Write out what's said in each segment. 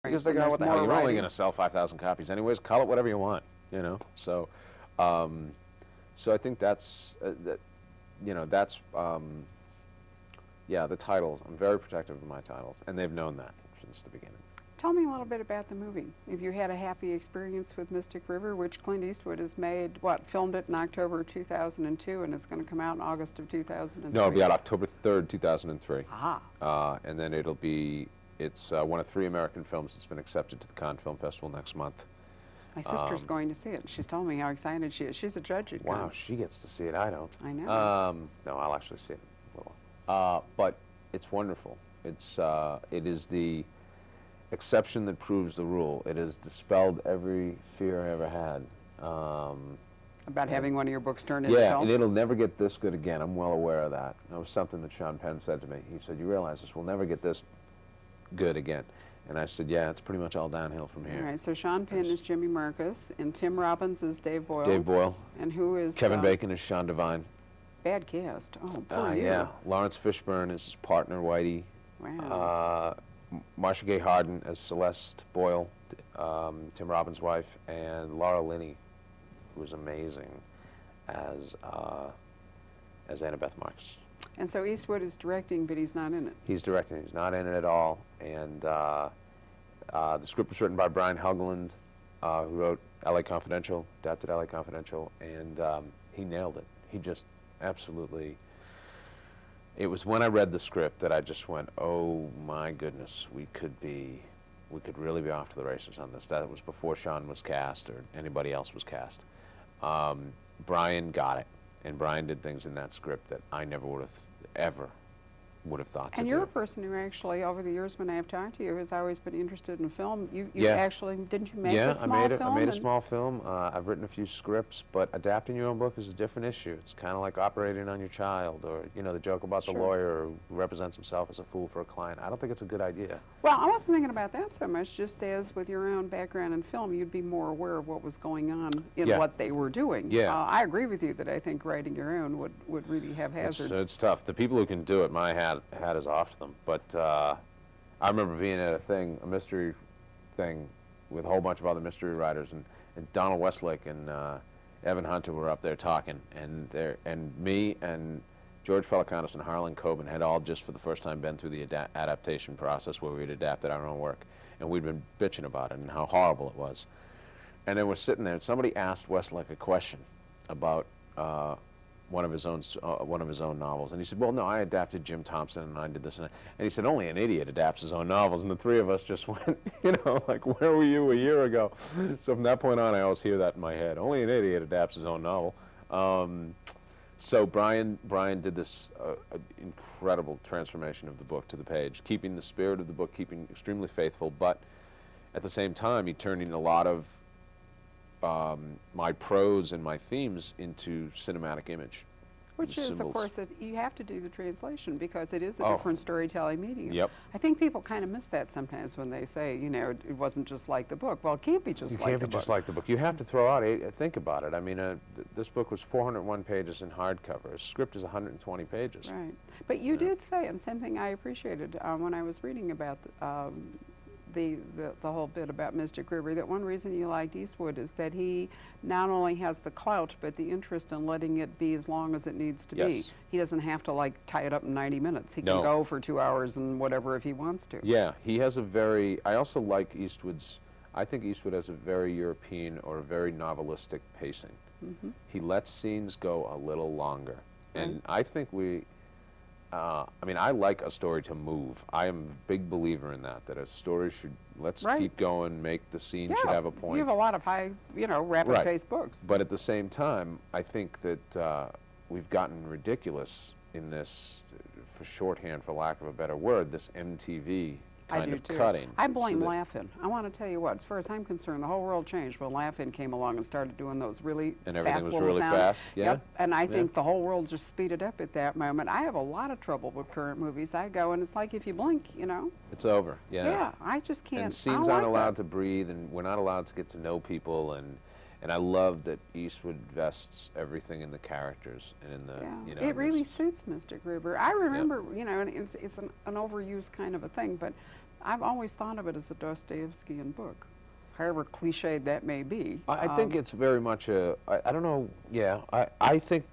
Because they go, what the hell, you're only going to sell 5,000 copies anyways, call it whatever you want, you know? So, so I think that's, you know, that's, yeah, the titles. I'm very protective of my titles, and they've known that since the beginning. Tell me a little bit about the movie. If you had a happy experience with Mystic River, which Clint Eastwood has made, filmed it in October 2002, and it's going to come out in August of 2003? No, it'll be out October 3rd, 2003. Ah. And then it's one of 3 American films that's been accepted to the Cannes Film Festival next month. My sister's going to see it. She's told me how excited she is. She's a judge at Cannes. Wow, she gets to see it. I don't. I know. No, I'll actually see it a little. But it's wonderful. It is the exception that proves the rule. It has dispelled every fear I ever had. About having one of your books turned into film? film? And it'll never get this good again. I'm well aware of that. That was something that Sean Penn said to me. He said, you realize this will never get this good again. And I said, yeah, it's pretty much all downhill from here. All right, so Sean Penn is Jimmy Marcus, and Tim Robbins is Dave Boyle. Dave Boyle. And who is... Kevin Bacon is Sean Devine. Bad cast. Oh, poor you. Yeah. Lawrence Fishburne is his partner, Whitey. Wow. Marsha Gay Harden as Celeste Boyle, Tim Robbins' wife, and Laura Linney, who was amazing, as Annabeth Marcus. And so Eastwood is directing, but he's not in it. He's directing. He's not in it at all. And the script was written by Brian Helgeland, who wrote L.A. Confidential, adapted L.A. Confidential, and he nailed it. He just absolutely... It was when I read the script that I just went, oh my goodness, we could really be off to the races on this. That was before Sean was cast or anybody else was cast. Brian got it, and Brian did things in that script that I never would have ever thought to do. And you're a person who actually, over the years when I have talked to you, has always been interested in film. You actually, didn't you make a small film? Yeah, I made a small film. I've written a few scripts, but adapting your own book is a different issue. It's kind of like operating on your child, or, you know, the joke about the lawyer who represents himself as a fool for a client. I don't think it's a good idea. Well, I wasn't thinking about that so much, just as with your own background in film, you'd be more aware of what was going on in what they were doing. Yeah. I agree with you that I think writing your own would really have hazards. It's tough. The people who can do it, my hat is off to them. But I remember being at a mystery thing with a whole bunch of other mystery writers, and Donald Westlake and Evan Hunter were up there talking, and me and George Pelecanos and Harlan Coben had all just for the first time been through the adaptation process where we'd adapted our own work, and we'd been bitching about it and how horrible it was. And then we're sitting there, and somebody asked Westlake a question about one of his own novels, and he said, well, no, I adapted Jim Thompson, and I did this and that. And he said, only an idiot adapts his own novels. And the 3 of us just went, you know, like, where were you a year ago? So from that point on, I always hear that in my head. Only an idiot adapts his own novel. So Brian did this incredible transformation of the book to the page, keeping the spirit of the book, keeping extremely faithful, but at the same time, he turned in a lot of my prose and my themes into cinematic image. Which is, of course, you have to do the translation because it is a different storytelling medium. Yep. I think people kind of miss that sometimes when they say, you know, it wasn't just like the book. Well, it can't be just like the book. It can't be just like the book. You have to throw out, think about it. I mean, this book was 401 pages in hardcover. A script is 120 pages. Right. But you did say, and same thing I appreciated when I was reading about the whole bit about Mystic River, that one reason you liked Eastwood is that he not only has the clout, but the interest in letting it be as long as it needs to be. He doesn't have to, like, tie it up in 90 minutes. He can go for 2 hours and whatever if he wants to. Yeah, he has I also like Eastwood's, I think Eastwood has a very European or a very novelistic pacing. Mm-hmm. He lets scenes go a little longer. And I think I mean, I like a story to move. I am a big believer in that a story should, keep going, make the scene should have a point. You have a lot of high, you know, rapid-paced books. But at the same time, I think that we've gotten ridiculous in this, for shorthand, for lack of a better word, this MTV kind of cutting. I blame Lehane. I want to tell you what, as far as I'm concerned, the whole world changed when Lehane came along and started doing those really fast little sounds. And everything was really fast, Yep. And I think the whole world just speeded up at that moment. I have a lot of trouble with current movies. I go, and it's like if you blink, you know. It's over, Yeah, I just can't. And scenes aren't allowed to breathe, and we're not allowed to get to know people, and I love that Eastwood vests everything in the characters and in the, you know. It really suits Mystic River. I remember, you know, and it's an overused kind of a thing, but I've always thought of it as a Dostoevskian book, however cliched that may be. I think it's very much I don't know, yeah, I think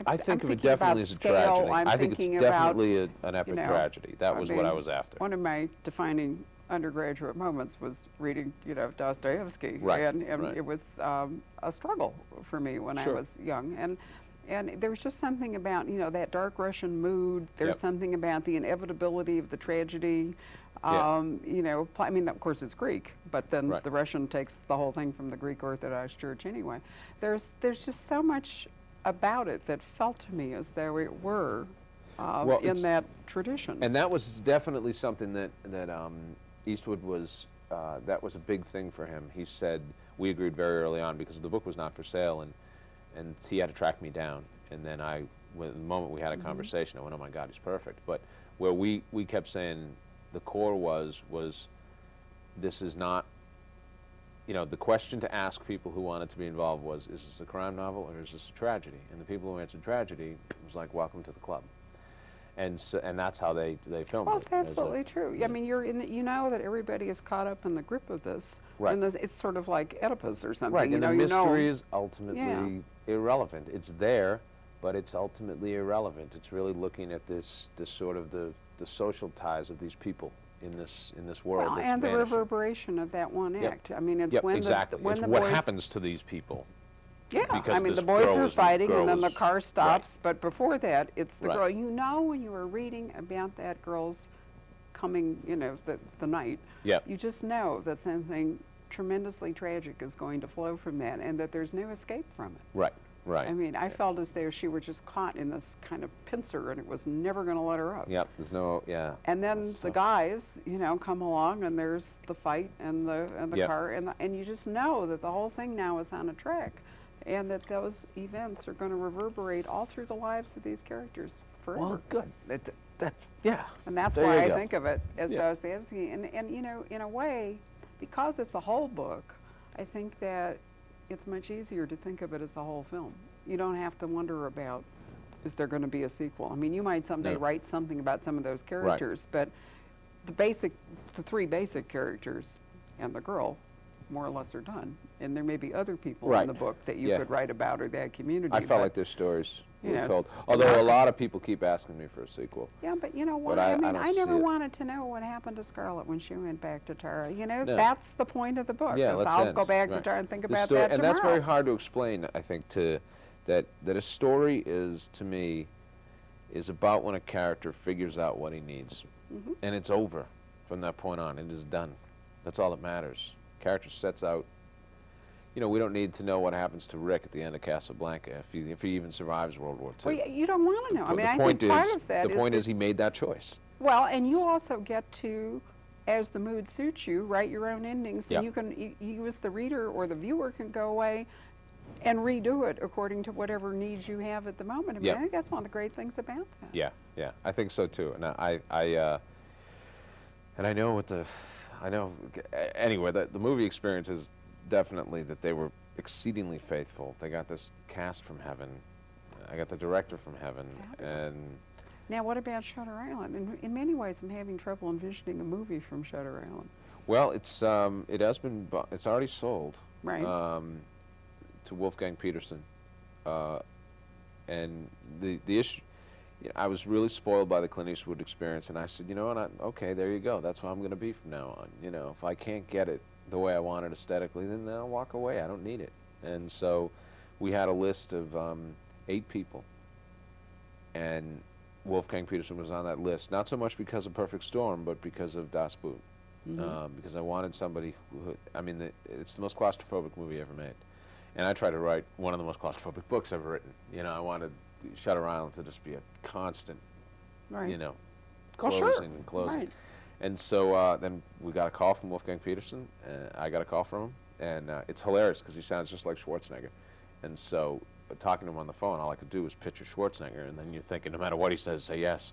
I'm of it thinking about definitely as a scale, tragedy. I'm I think it's thinking about, definitely an epic you know, tragedy. That was what I mean, was after. One of my defining undergraduate moments was reading, Dostoevsky, Right, and right. it was a struggle for me when I Sure. was young, and there was just something about that dark Russian mood. There's Yep. something about the inevitability of the tragedy. Yeah. I mean, of course, it's Greek, but then Right. the Russian takes the whole thing from the Greek Orthodox Church anyway. There's just so much about it that felt to me as though it were Well, in that tradition. And that was definitely something that Eastwood was, that was a big thing for him. He said, we agreed very early on because the book was not for sale, and he had to track me down. And then the moment we had a conversation, I went, oh my God, he's perfect. But where we kept saying the core was this is not, the question to ask people who wanted to be involved was, is this a crime novel or is this a tragedy? And the people who answered tragedy was like, welcome to the club. And that's how they filmed it. Well, it's absolutely true. I mean, you know that everybody is caught up in the grip of this. Right. And it's sort of like Oedipus or something. Right, and the mystery is Yeah. ultimately irrelevant. It's there, but it's ultimately irrelevant. It's really looking at this sort of the social ties of these people in this world. Well, that's and the vanishing. reverberation of that one Yep. act. I mean, it's Yep, when exactly. when it's the what boys, happens to these people. Yeah, because I mean, this the boys girl are was- fighting, girl and then the was- car stops. But before that, it's the Right. girl. You know, when you were reading about that girl's coming, the night. Yep. You just know that something tremendously tragic is going to flow from that, and that there's no escape from it. Right, right. I mean, I felt as though she were just caught in this kind of pincer, and it was never going to let her up. Yep, there's no, yeah. And then That's the tough. guys, come along, and there's the fight and the Yep. car, and you just know that the whole thing now is on a track, and that those events are going to reverberate all through the lives of these characters forever. Well, good. Yeah. And that's There why you I go. think of it as Yeah. Dostoevsky. And in a way, because it's a whole book, I think that it's much easier to think of it as a whole film. You don't have to wonder about, is there going to be a sequel? I mean, you might someday No. write something about some of those characters, but the three basic characters and the girl, more or less, are done. And there may be other people Right. in the book that you Yeah. could write about, or that community. I felt but- like their stories you were know, told. Although a Marcus- lot of people keep asking me for a sequel. Yeah, but you know what? But I mean, don't I never see it. wanted to know what happened to Scarlett when she went back to Tara. No. That's the point of the book. Yeah, is let's I'll end. go back to Right. Tara and think The about story- that and tomorrow. that's very hard to explain, I think, that a story is, to me, is about when a character figures out what he needs. Mhm. And it's over from that point on. It is done. That's all that matters. Character sets out. We don't need to know what happens to Rick at the end of Casablanca if he even survives World War II. Well, you don't want to know. I mean, the I point think part is, of that the point that- is he made that choice. Well, and you also get to, as the mood suits you, write your own endings, Yep. and you as the reader or the viewer can go away and redo it according to whatever needs you have at the moment. I mean, Yep. I think that's one of the great things about that. Yeah, I think so too. And I know anyway, the movie experience is definitely that they were exceedingly faithful. They got this cast from heaven. I got the director from heaven. Fabulous. And Now, what about Shutter Island? In many ways, I'm having trouble envisioning a movie from Shutter Island. well, it's already sold. Right. To Wolfgang Peterson. And the issue, I was really spoiled by the Clint Eastwood experience, and I said, okay, there you go. That's what I'm going to be from now on. If I can't get it the way I want it aesthetically, then I'll walk away. I don't need it. And so we had a list of 8 people, and Wolfgang Peterson was on that list, not so much because of Perfect Storm, but because of Das Boot. Because I wanted somebody it's the most claustrophobic movie ever made. And I tried to write one of the most claustrophobic books ever written. I wanted Shutter Island to just be a constant, Right. Well, closing sure. and closing. Right. And so then we got a call from Wolfgang Peterson. I got a call from him, and it's hilarious because he sounds just like Schwarzenegger. And so talking to him on the phone, all I could do was picture Schwarzenegger, and then you're thinking, no matter what he says, say yes.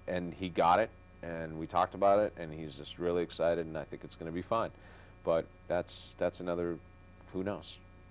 And he got it, and we talked about it, and he's just really excited, and I think it's going to be fine. But that's another, who knows?